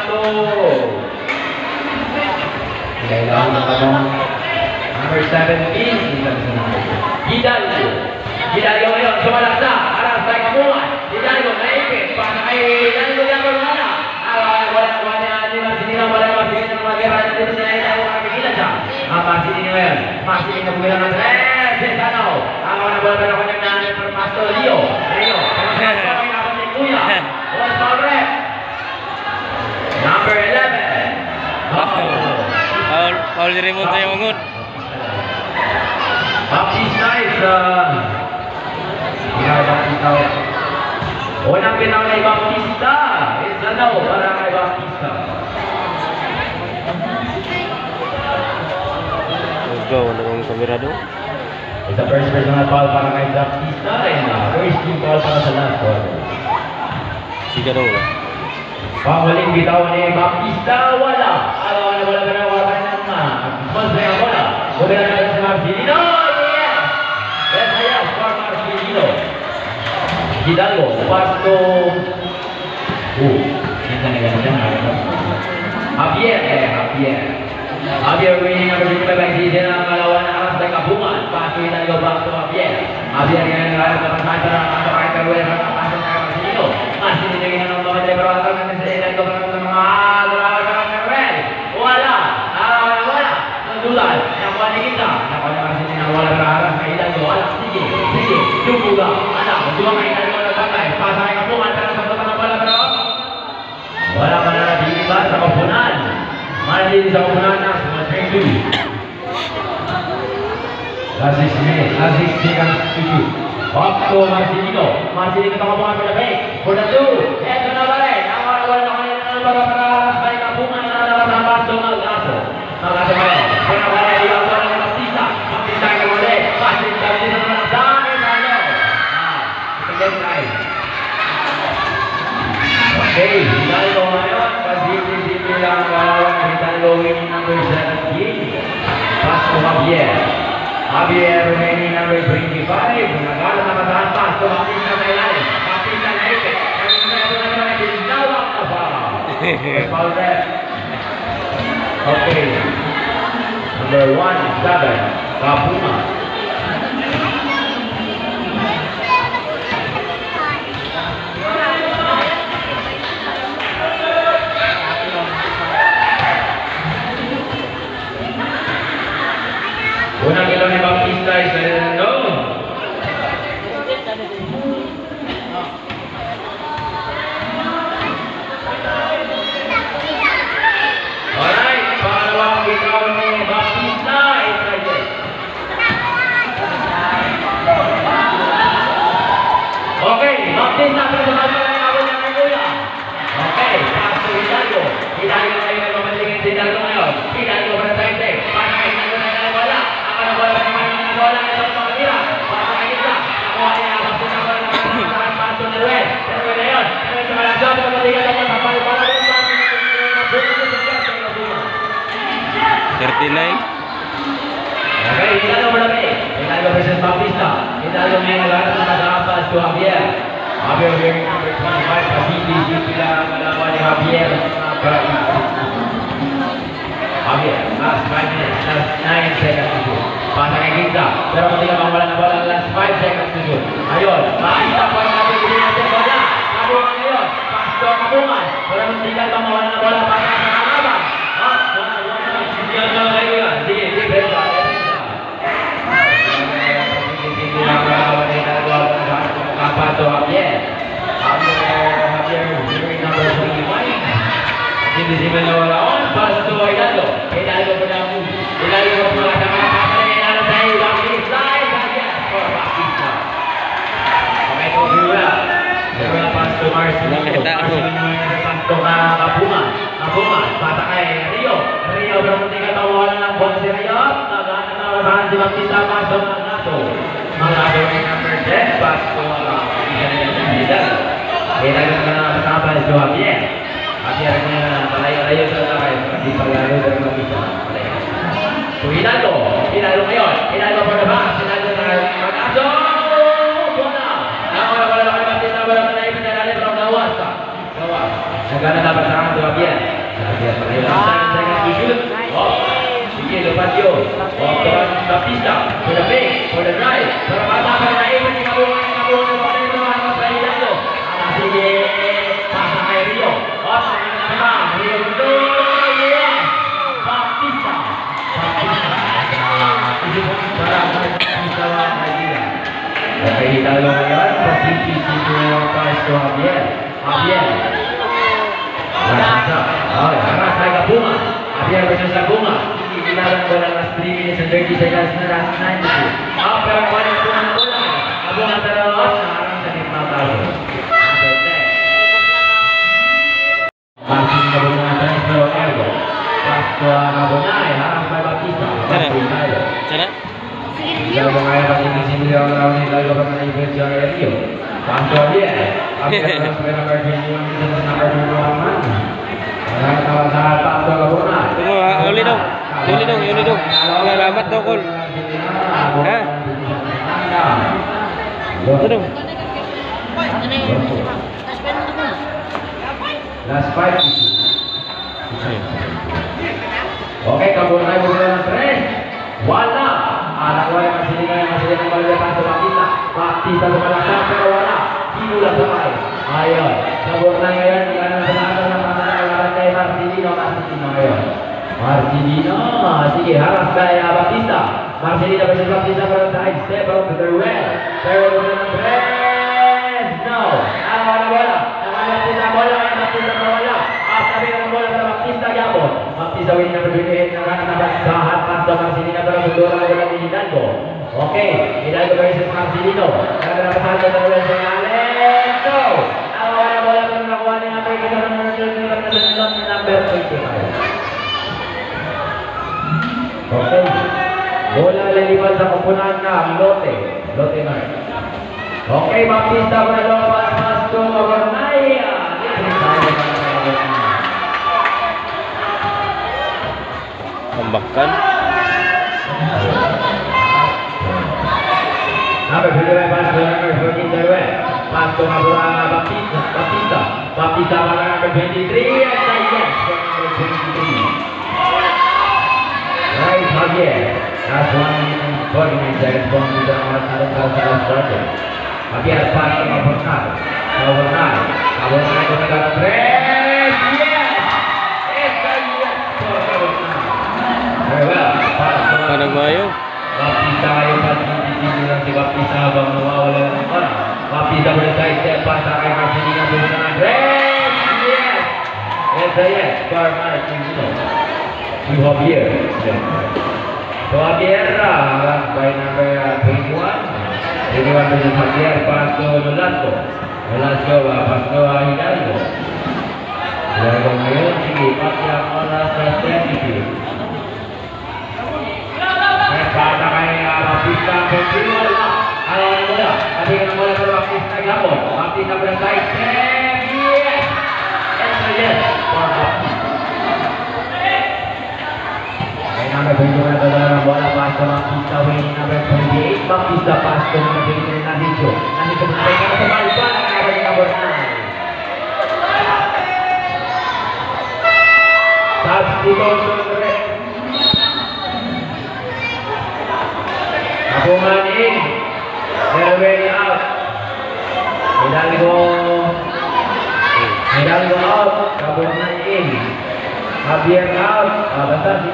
Pasto. Kailangan na tanong. Number 17. Hidalgo. Hidalgo ngayon. Sumalak na. Aras tayo kamungan. Hidalgo naipit. Para kay Hidalgo yung bermana. Wala niya. Hindi masinilang. Wala masinilang. Mag-era dito sa Hidalgo. Makikita siya. Masinin ngayon. Masinin na bumilang ng Sentano. Ako na bola pero kanyang nanin for Pasto. Rio. Rio. Kuya. One foul rep. Number 11. Paul Raymond tayo mangun. Baptista is Baptista. Unang binaw na Baptista. Is daw para kay Baptista. Go ng kamera do. It's the first personal foul para kay Baptista and first team foul para sa last quarter. Siga daw. Pamuling bitaw ni Baptista, wala. Wala na wala na. Mas na bola. Bola na si Marcelino. Yes. Yes, for Marcelino. Hidalgo, Pasto. Kita na ganyan. Javier winning number 25 by season ang malawan na aras ng kabungan. Pasto Hidalgo back to Javier. Javier ngayon ang aras ng pasada ng Marcelino. Marcelino. Marcelino ngayon ang mga driver at ang Hidalgo para sa mga wala. Nagdulal. Nakuha ni kita. Nakuha ni Marcelino. Wala para aras ng Hidalgo. Wala. Sige. Jumbuga. Anak. Dua ka Hidalgo na bagay. Pasa ay kabungan. Pero sa mga wala pero wala pa na natin iba sa kapunan. Mali sa kapunan na sa mga Last 6 minutes. Last 6 seconds to shoot. Up to Marcelino. Marcelino kabungan for the break. For the 2. Eto na ba rin. Wala na kanina na para sa kapunan na nalaman Pasto Malgaso. Malgaso ba rin. Kaya na wala yung wala ng Baptista. Baptista ka muli. Baptista na naman ang dami na ano. Second time. Okay. Hidalgo ngayon. Pasiti lang kawawan ng Hidalgo winning number 17. Pasto Javier. Javier remaining number 25. Nagala na matahan Pasto. Baptista na ilalim. Baptista na ipit. Tinawak na foul. Foul rep. Okay. Number 17. Kapuma. Unang ilo ni Baptista is no. Alright, pangalawang ilo ni Baptista is right. Okay, Baptista pinasama na yung abon niya kay Kuya. Okay, Pasto Hidalgo. Hidalgo ngayon ang mamalingin si Hidalgo ngayon. Hidalgo para sa ite. Para kay Hidalgo na wala. Bola bola ito ang tira. Para kay Hidalgo. Nakuha niya ang Baptista para sa Pasto na rin. Pero ngayon, sa malagyan sa matigas ang matapal para rin sa 39. Okay, Hidalgo para rin. Hidalgo versus Baptista. Hidalgo ngayon nag-aras ng pag-aapas to Javier. Javier wearing number 25. Pasiti sila kalaban ni Javier. Javier, last 5 minutes, last 9 seconds to shoot. Pasa kay Ginza, pero matiga pang wala na bola, last 5 seconds to shoot. Ayun, makita pa natin hindi natin bola. Kabungan ngayon, Pasto kabungan. Pero matiga pang wala na bola, pasa sa kalaban. Sige, Brenda. Sige lang kalaban ni Hidalgo sa Pasto Javier. Javier, number 25. Hindi si Manawala on, Pasto Hidalgo. Hidalgo po na move. Hidalgo po mga kapapapala. Hidalgo tayo. Baptista. For Baptista. Okay, po Hula. Pero na Pasto Marcelino. Pasto Kapuma. Kapuma. Pata kay Rio. Rio, pero kung tingnan tawalan ng buwan si Rio. Nagana na wasahan si Baptista. Pasto Malgaso. Malgaso ay number 10. Pasto Hidalgo. Hidalgo na kasama si Javier. Akhirnya palayo-layo sa lakay kasi palaro dari Baptista. So Hidalgo ngayon. Hidalgo for the box. Hidalgo sa Malgaso. Bola. Wala Baptista wala na ipinadali pero gawas pa. Gawas. Nagana dapat sa akin Javier. Patio. Off the run, Baptista. For the fake, for the drive. Para matakan na iwan ni Kabungan ng mga naman sa Hidalgo. Sige, pasa kay Rio. Off na naman. Rio to, yes! Baptista. Para Baptista ang idea. Okay, Hidalgo ngayon. Pasisi yung pass to Javier. Harap kay Kabungan. Javier versus Kabungan. Kailangan ko lang last 3 minutes and 30 seconds na last 92. Pero kung ano po ang bola, Kabungan tarawat na harang sa gitna talo. Martin Kabungan transfer o Ergo. Pasto Kabungan, harang kay Baptista. Sana? Kalau mengalir pasti di sini orang ini lalu bagaimana influensi orang Rio. Pasto dia. Apa yang nomor 21 dan nomor 21? Orang kawasan Pasto Kabungan. Tunggu, uli dong. Selamat dong, Kol. Hah? Itu dong. Last 5. Oke, Kabungan berjalan keren. Wala. Anak wala masih dengan balik Pasto Baptista kemalaksan pero wala. Hinulah sampai. Ayo, Kabungan ngayon kanan selatan ng pangalaman kay Marcelino ngayon. Marcelino, sige, harap kay Baptista. Marcelino versus Baptista para side step out to the red. Pero ng press. No. Wala. Baptista bola, Baptista wala. Sabi ng bola para Baptista gabon. Baptista winning number 28 na run na basahan Pasto Marcelino para mudura wala ni Hidalgo. Okay, Hidalgo versus Marcelino. Karena napasal na wala sa Allen. Go. Wala bola para nakuha ni Amerika sa number 25. Okay. Bola lilipat sa kupunan na Lote North. Okay, Baptista para lumabas Pasto Kabunaya. Tambahkan. Number 25 Pasto number 14 Teruel. Pasto Kabunaya Baptista para number 23 and yes for number 23. Right, Javier. That's 1 49 seconds going to the last starter. Javier Pasto Kabunaya ko nagano press. Yes! It's a yes for Kabunaya. Very well. Panang mayo. Baptista yung pag-ibig lang si Baptista habang nawawala ng orang. Baptista berside step pasa kay Marcelino ng press. Yes! It's a yes for Marcelino. To Javier. So Javier by number 21 versus Javier Pasto Nolasco Pasto Hidalgo ngayon sige yang oras sa strategy pasa kay Baptista continual na ayaw na mula kasi ka na mula sa Baptista gabon Baptista berside step yes it's a yes for Baptista. Number 21 adalah bola Pasto Baptista winning number 28 Baptista Pasto menang Nadicho menangkan kembali bola ke number 9 substitution break Kabungan in Derwin out Hidalgo out Kabungan in Javier out basta